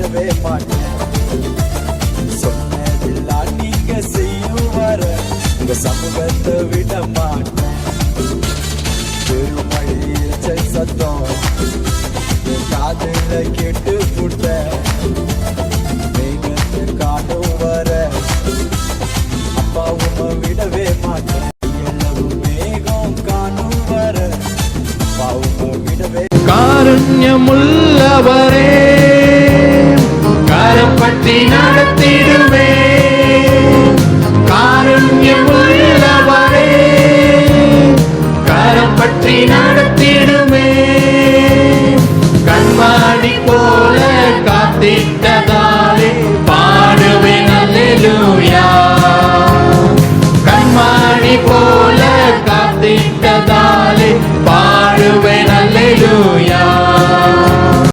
விடவே மாட்டேன். சொன்னதெல்லாம் நீங்க செய்யும் வர உங்க சமூகத்தை விட மாட்டேன். பெருமழை சத்தம் காதுல கேட்டு புட்ட மேகத்தை காணும் வர அப்பா உமை விடவே மாட்டேன். எல்லாரும் மேகம் காணும் வர அப்பா உமை விடவே. காருண்யமுள்ளவரே கரப்பட்டி நடத்திடுவே.